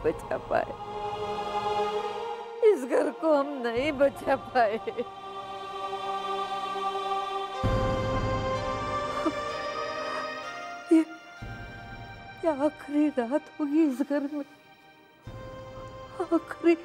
बचा पाए, इस घर को हम नहीं बचा पाए। ये आखिरी रात होगी इस घर में, आखिरी।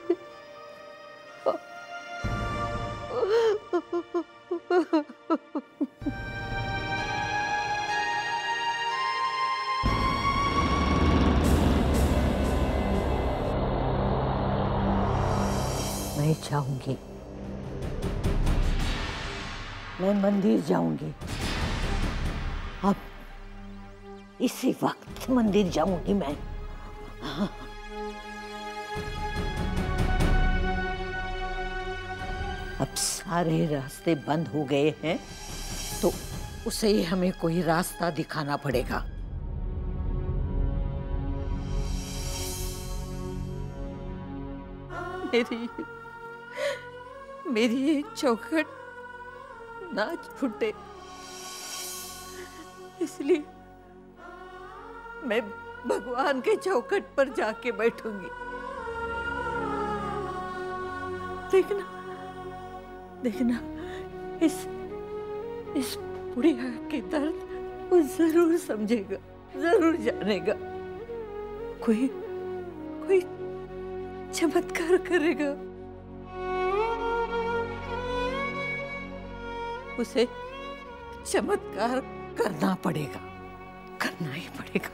मैं जाऊंगी, मैं मंदिर जाऊंगी, अब इसी वक्त मंदिर जाऊंगी मैं। अब सारे रास्ते बंद हो गए हैं तो उसे ही हमें कोई रास्ता दिखाना पड़ेगा। मेरी ये चौखट ना छूटे, इसलिए मैं भगवान के चौखट पर जाके बैठूंगी। देखना इस बुढ़िया के दर्द वो जरूर समझेगा, जरूर जानेगा, कोई चमत्कार करेगा। उसे चमत्कार करना पड़ेगा, करना ही पड़ेगा।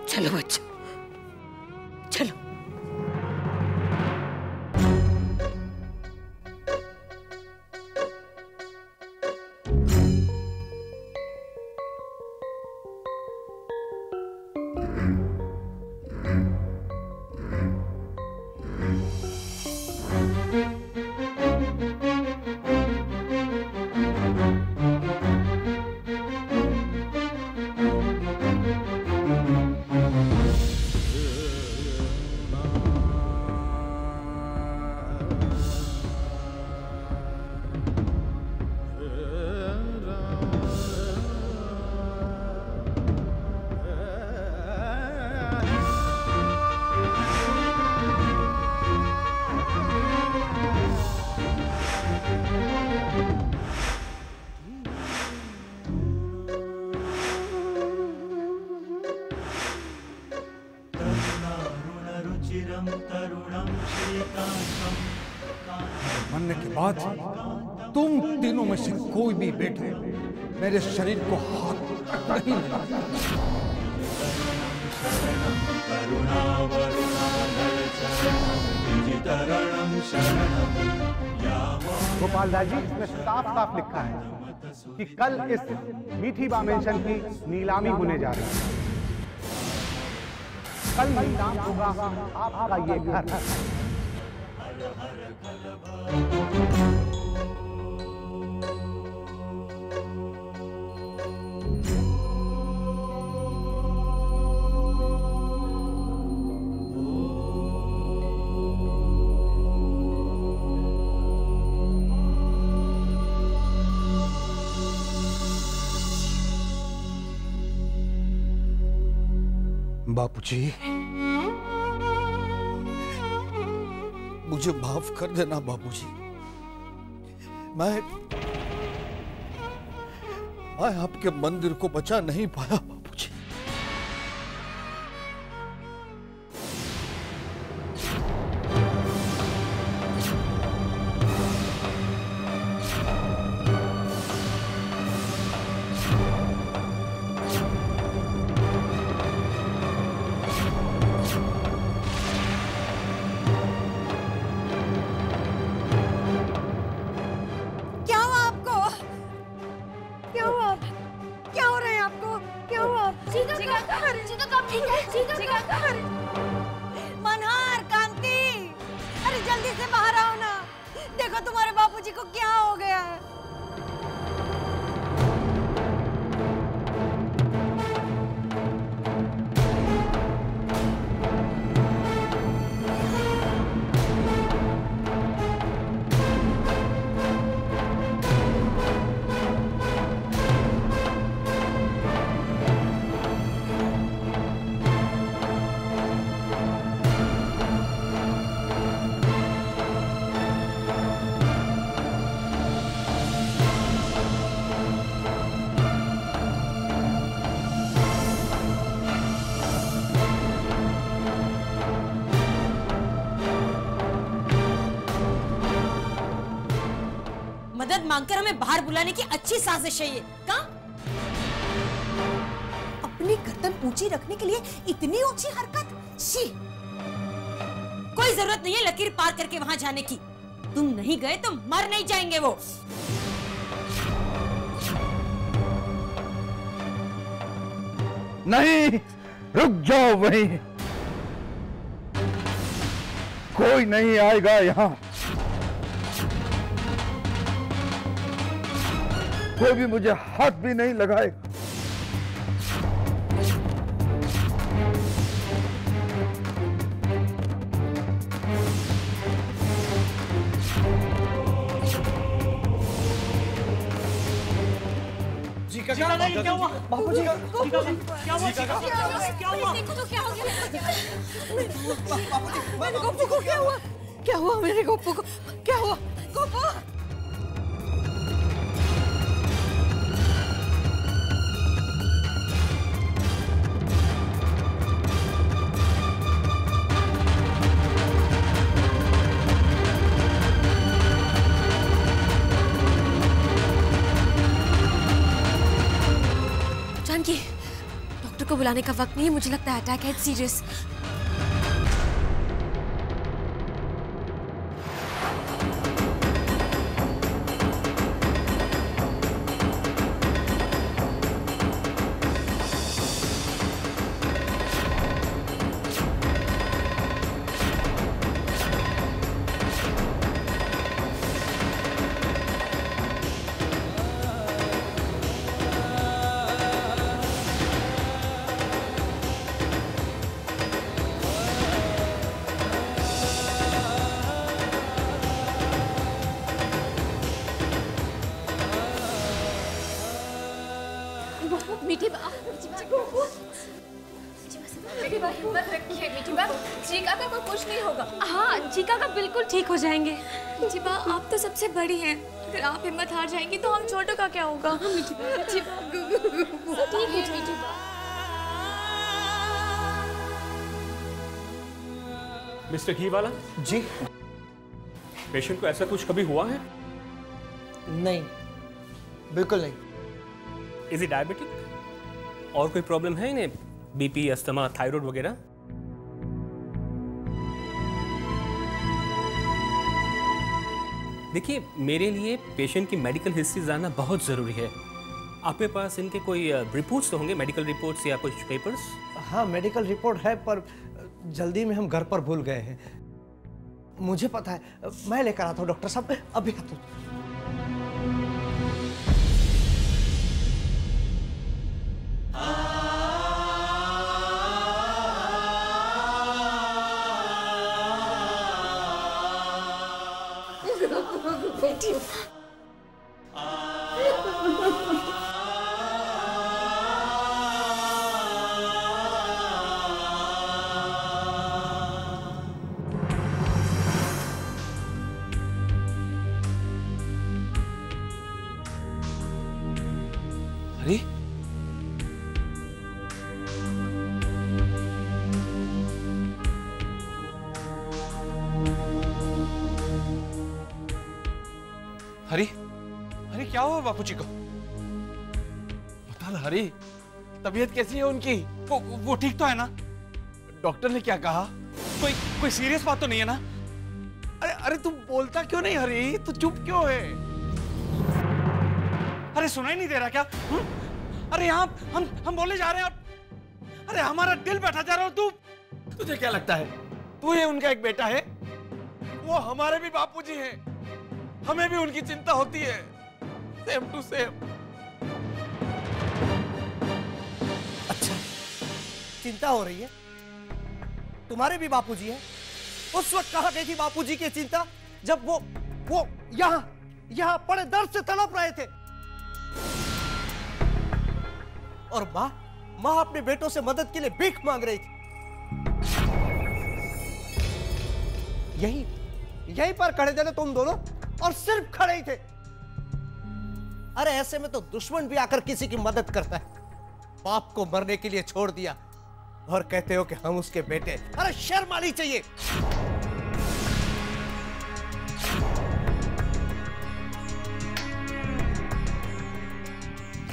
चलो बच्चा, चलो। मरने के बाद तुम तीनों में से कोई भी बेटे मेरे शरीर को हाथ नहीं लगाना। गोपाल दास जी, इसमें साफ साफ लिखा है कि कल इस मीठी बामेंशन की नीलामी होने जा रही है। कल नीलाम होगा आपका ये घर। बापूजी, मुझे माफ कर देना बापूजी। मैं आपके मंदिर को बचा नहीं पाया बापूजी। मनहार, कांति, अरे जल्दी से बाहर आओ ना। देखो तुम्हारे बापूजी को क्या हो गया है। मदद मांगकर हमें बाहर बुलाने की अच्छी साजिश है ये। कहाँ? अपनी गर्दन ऊंची रखने के लिए इतनी ऊंची हरकत? शी! कोई जरूरत नहीं है लकीर पार करके वहां जाने की। तुम नहीं गए तो मर नहीं जाएंगे वो। नहीं, रुक जाओ वहीं। कोई नहीं आएगा यहाँ। कोई भी मुझे हाथ भी नहीं लगाएगा। जीका नहीं, क्या हुआ? बापूजी क्या हुआ? जीका क्या हुआ? देखो तो क्या हो गया? मेरे गोपू को क्या हुआ? क्या हुआ मेरे गोपू को? क्या हुआ? गोपू! जानकी, डॉक्टर को बुलाने का वक्त नहीं है। मुझे लगता है अटैक है, सीरियस। मीठी बा, हिम्मत रखिए मीठी बा। जीका का कुछ नहीं होगा। हाँ, जीका का बिल्कुल ठीक हो जाएंगे। मीठी बा, आप तो सबसे बड़ी हैं। अगर आप हिम्मत हार जाएंगी तो हम छोटों का क्या होगा? मीठी बा, ठीक है मीठी बा। मिस्टर घीवाला जी। पेशेंट को ऐसा कुछ कभी हुआ है? नहीं, बिल्कुल नहीं। Is he diabetic? और कोई प्रॉब्लम है इन्हें? बीपी, अस्थमा, थायराइड वगैरह? देखिए, मेरे लिए पेशेंट की मेडिकल हिस्ट्री जानना बहुत ज़रूरी है। आपके पास इनके कोई रिपोर्ट्स तो होंगे, मेडिकल रिपोर्ट्स या कुछ पेपर्स? हाँ, मेडिकल रिपोर्ट है, पर जल्दी में हम घर पर भूल गए हैं। मुझे पता है, मैं लेकर आता हूँ डॉक्टर साहब, अभी आता हूँ। अरे हरी, हरी क्या हुआ बापूजी को? बता ना हरी, तबीयत कैसी है उनकी? वो ठीक तो है ना? डॉक्टर ने क्या कहा? कोई सीरियस बात तो नहीं है ना? अरे अरे तू बोलता क्यों नहीं हरी? तू चुप क्यों है? अरे सुनाई नहीं दे रहा क्या? अरे यहाँ हम बोले जा रहे हैं। अरे हमारा दिल बैठा जा रहा हो। तुझे क्या लगता है तू ये उनका एक बेटा है? वो हमारे भी बापूजी हैं। हमें भी उनकी चिंता होती है, सेम टू सेम। अच्छा, चिंता हो रही है? तुम्हारे भी बापूजी हैं? उस वक्त कहाँ गई थी बापूजी की चिंता, जब वो यहाँ पड़े दर्द से तड़प रहे थे? और माँ अपने बेटों से मदद के लिए भीख मांग रही थी। यहीं पर खड़े थे तुम दोनों, और सिर्फ खड़े ही थे। अरे ऐसे में तो दुश्मन भी आकर किसी की मदद करता है। बाप को मरने के लिए छोड़ दिया और कहते हो कि हम उसके बेटे। अरे शर्म आनी चाहिए।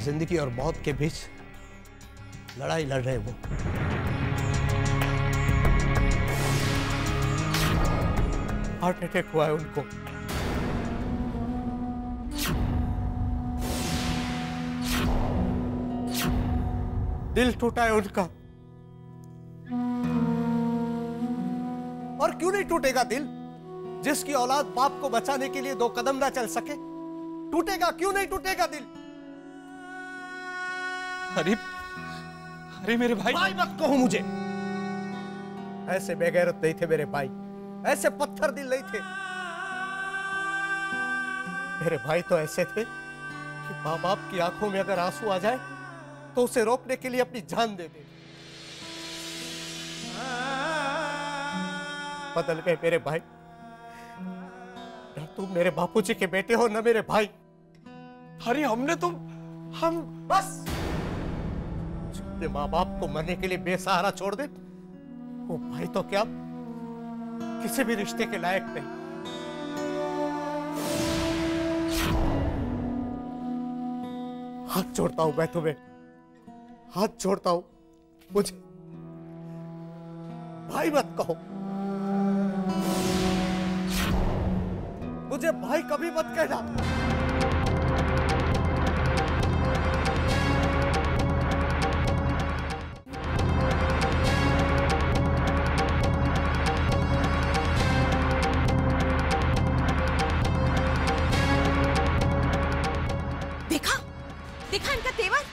जिंदगी और मौत के बीच लड़ाई लड़ रहे वो। हार्ट अटैक हुआ है उनको। दिल टूटा है उनका। और क्यों नहीं टूटेगा दिल? जिसकी औलाद बाप को बचाने के लिए 2 कदम ना चल सके, टूटेगा? क्यों नहीं टूटेगा दिल? अरे अरे मेरे भाई मत कहो मुझे। ऐसे बेगैरत नहीं थे मेरे भाई, ऐसे पत्थर दिल नहीं थे। मेरे भाई तो ऐसे थे कि मां बाप की आंखों में अगर आंसू आ जाए तो उसे रोकने के लिए अपनी जान दे दे। बदल गए मेरे भाई। ना तुम मेरे बापूजी के बेटे हो, ना मेरे भाई। अरे हम बस अपने माँ बाप को मरने के लिए बेसहारा छोड़ दे, वो भाई तो क्या किसी भी रिश्ते के लायक नहीं। हाथ जोड़ता हूं मैं तुम्हें, हाथ जोड़ता हूं, मुझे भाई मत कहो, मुझे भाई कभी मत कहना। देखा इनका तेवर?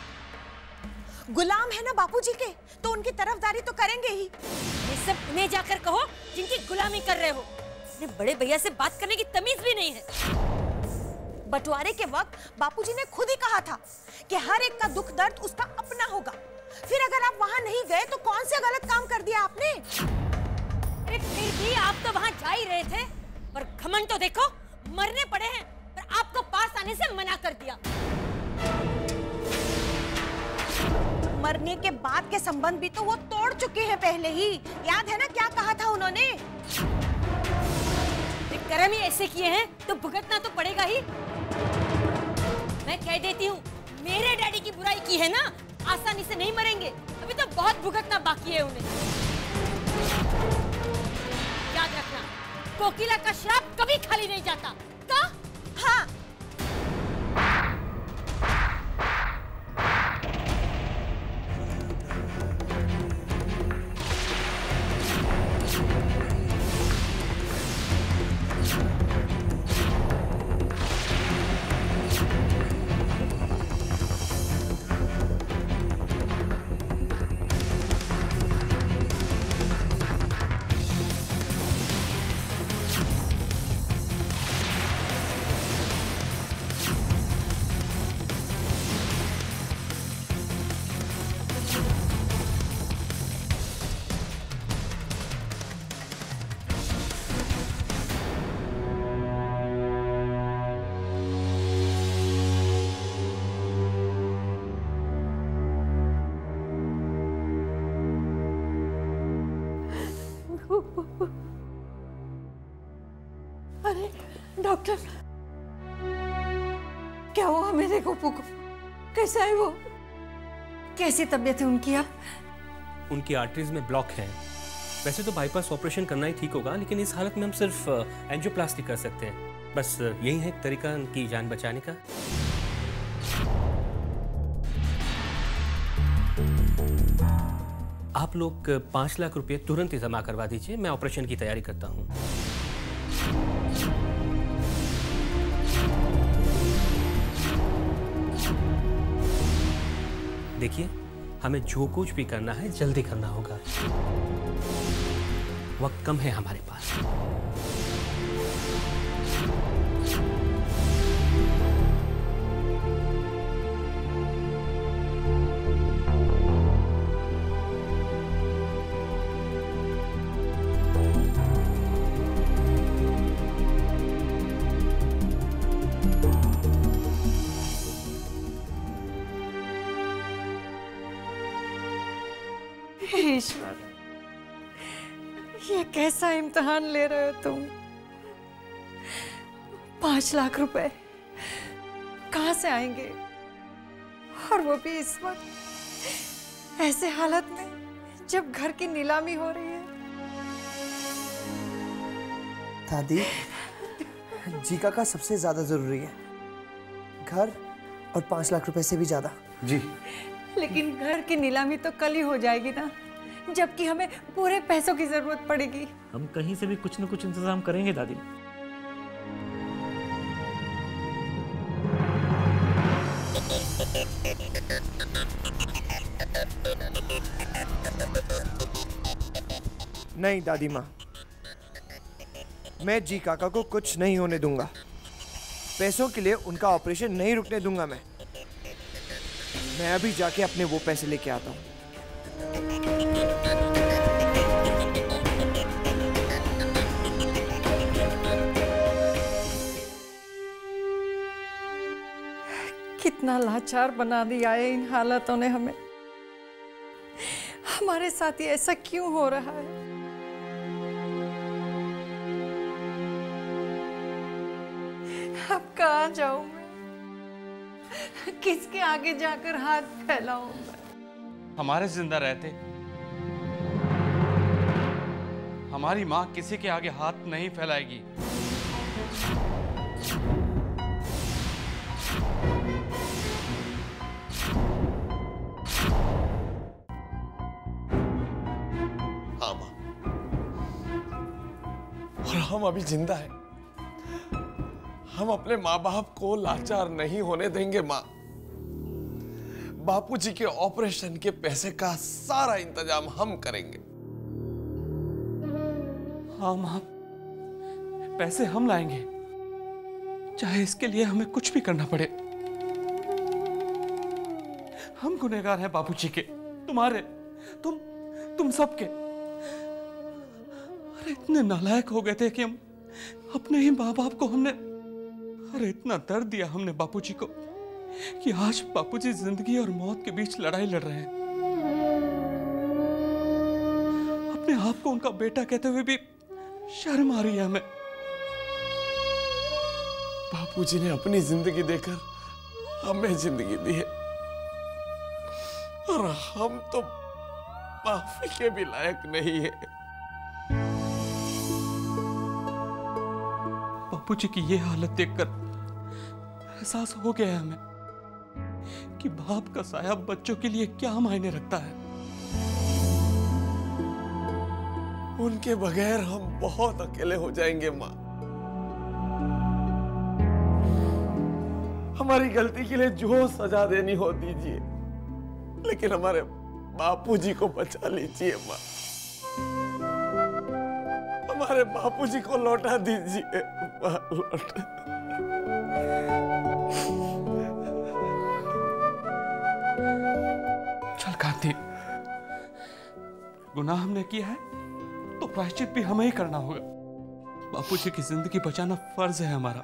गुलाम है ना बापूजी के, तो उनकी तरफदारी तो करेंगे ही। ये सब उन्हें जाकर कहो जिनकी गुलामी कर रहे हो। अपने बड़े भैया से बात करने की तमीज भी नहीं है। बंटवारे के वक्त बापूजी ने खुद ही कहा था कि हर एक का दुख दर्द उसका अपना होगा। फिर अगर आप वहां नहीं गए तो कौन सा गलत काम कर दिया आपने? अरे फिर भी आप तो वहां जा ही रहे थे, पर घमंड तो देखो, मरने पड़े हैं पर आपको पास आने से मना कर दिया। मरने के बाद के संबंध भी तो वो तोड़ चुके हैं पहले ही। याद है ना क्या कहा था उन्होंने? कर्म ही ऐसे किए हैं तो भुगतना तो पड़ेगा ही। मैं कह देती हूँ, मेरे डैडी की बुराई की है ना, आसानी से नहीं मरेंगे। अभी तो बहुत भुगतना बाकी है उन्हें। याद रखना, कोकिला का श्राप कभी खाली नहीं जाता। तो हाँ, अरे डॉक्टर, क्या हुआ मेरे गोपू को? कैसा है वो? कैसी तबीयत है उनकी? आप उनकी आर्टरीज में ब्लॉक है। वैसे तो बाईपास ऑपरेशन करना ही ठीक होगा, लेकिन इस हालत में हम सिर्फ एंजियोप्लास्टी कर सकते हैं। बस यही है एक तरीका उनकी जान बचाने का। आप लोग 5 लाख रुपए तुरंत ही जमा करवा दीजिए, मैं ऑपरेशन की तैयारी करता हूँ। देखिए, हमें जो कुछ भी करना है जल्दी करना होगा। वक्त कम है हमारे पास। ईश्वर, ये कैसा इम्तिहान ले रहे हो तुम? 5 लाख रुपए कहाँ से आएंगे? और वो भी इस वक्त ऐसे हालत में जब घर की नीलामी हो रही है। दादी, जीका का सबसे ज्यादा जरूरी है, घर और 5 लाख रुपए से भी ज्यादा। जी, लेकिन घर की नीलामी तो कल ही हो जाएगी ना, जबकि हमें पूरे पैसों की जरूरत पड़ेगी। हम कहीं से भी कुछ न कुछ इंतजाम करेंगे दादी। नहीं दादी माँ, मैं जी काका को कुछ नहीं होने दूंगा। पैसों के लिए उनका ऑपरेशन नहीं रुकने दूंगा। मैं अभी जाके अपने वो पैसे लेके आता हूँ। कितना लाचार बना दिया है इन हालातों ने हमें। हमारे साथ ही ऐसा क्यों हो रहा है? अब कहाँ जाऊं मैं? किसके आगे जाकर हाथ फैलाऊं मैं? हमारे जिंदा रहते हमारी माँ किसी के आगे हाथ नहीं फैलाएगी। हाँ माँ, और हम अभी जिंदा हैं। हम अपने माँ बाप को लाचार नहीं होने देंगे माँ। बापूजी के ऑपरेशन के पैसे का सारा इंतजाम हम करेंगे। हाँ माँ, पैसे हम लाएंगे, चाहे इसके लिए हमें कुछ भी करना पड़े। हम गुनहगार हैं बापूजी के, तुम्हारे, तुम सबके। अरे इतने नालायक हो गए थे कि हम अपने ही माँ बाप को अरे इतना दर्द दिया हमने बापूजी को कि आज बापूजी जिंदगी और मौत के बीच लड़ाई लड़ रहे हैं। अपने आप को उनका बेटा कहते हुए भी शर्म आ रही है हमें। बापूजी ने अपनी जिंदगी देकर हमें जिंदगी दी है, और हम तो माफी के भी लायक नहीं है। बापूजी की ये हालत देखकर एहसास हो गया है हमें कि बाप का साया बच्चों के लिए क्या मायने रखता है। उनके बगैर हम बहुत अकेले हो जाएंगे माँ। हमारी गलती के लिए जो सजा देनी हो दीजिए, लेकिन हमारे बापूजी को बचा लीजिए माँ। हमारे बापूजी को लौटा दीजिए माँ, लौटा। चल कांति, गुनाह हमने किया है तो प्रायश्चित भी हमें ही करना होगा। बापूजी की जिंदगी बचाना फर्ज है हमारा,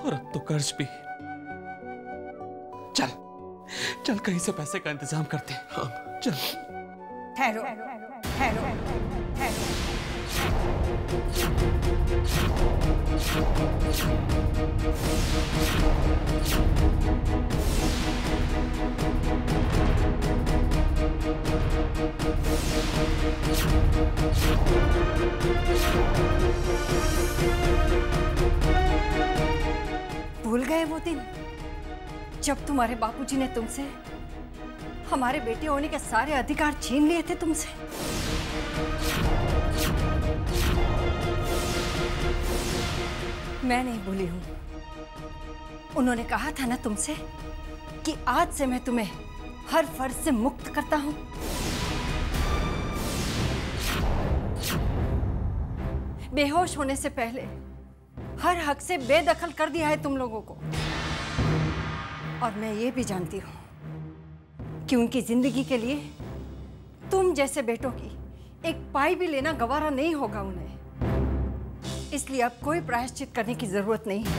और अब तो कर्ज भी। चल चल कहीं से पैसे का इंतजाम करते हैं। हाँ चल। ठहरो ठहरो ठहरो। भूल गए वो दिन जब तुम्हारे बापूजी ने तुमसे हमारे बेटे होने के सारे अधिकार छीन लिए थे तुमसे? मैं नहीं भूली हूं। उन्होंने कहा था ना तुमसे कि आज से मैं तुम्हें हर फर्ज से मुक्त करता हूं। बेहोश होने से पहले हर हक से बेदखल कर दिया है तुम लोगों को। और मैं ये भी जानती हूं कि उनकी जिंदगी के लिए तुम जैसे बेटों की एक पाई भी लेना गवारा नहीं होगा उन्हें। इसलिए अब कोई प्रायश्चित करने की जरूरत नहीं है,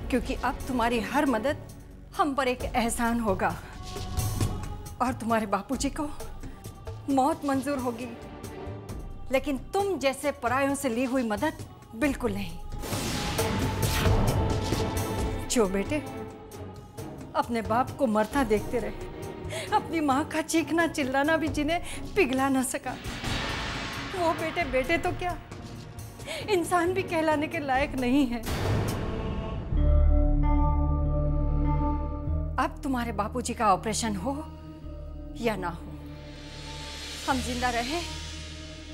क्योंकि अब तुम्हारी हर मदद हम पर एक एहसान होगा और तुम्हारे बापूजी को मौत मंजूर होगी, लेकिन तुम जैसे परायों से ली हुई मदद बिल्कुल नहीं। जो बेटे अपने बाप को मरता देखते रहे, अपनी माँ का चीखना चिल्लाना भी जिन्हें पिघला न सका। वो बेटे बेटे तो क्या, इंसान भी कहलाने के लायक नहीं है। अब तुम्हारे बापूजी का ऑपरेशन हो या ना हो, हम जिंदा रहे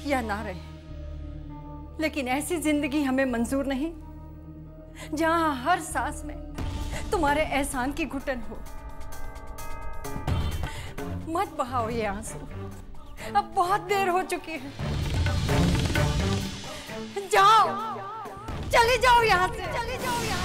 या ना रहे, लेकिन ऐसी जिंदगी हमें मंजूर नहीं जहां हर सांस में तुम्हारे एहसान की घुटन हो। मत बहाओ ये आंसू, अब बहुत देर हो चुकी है। जाओ, चले जाओ यहाँ से, चले जाओ यहाँ से।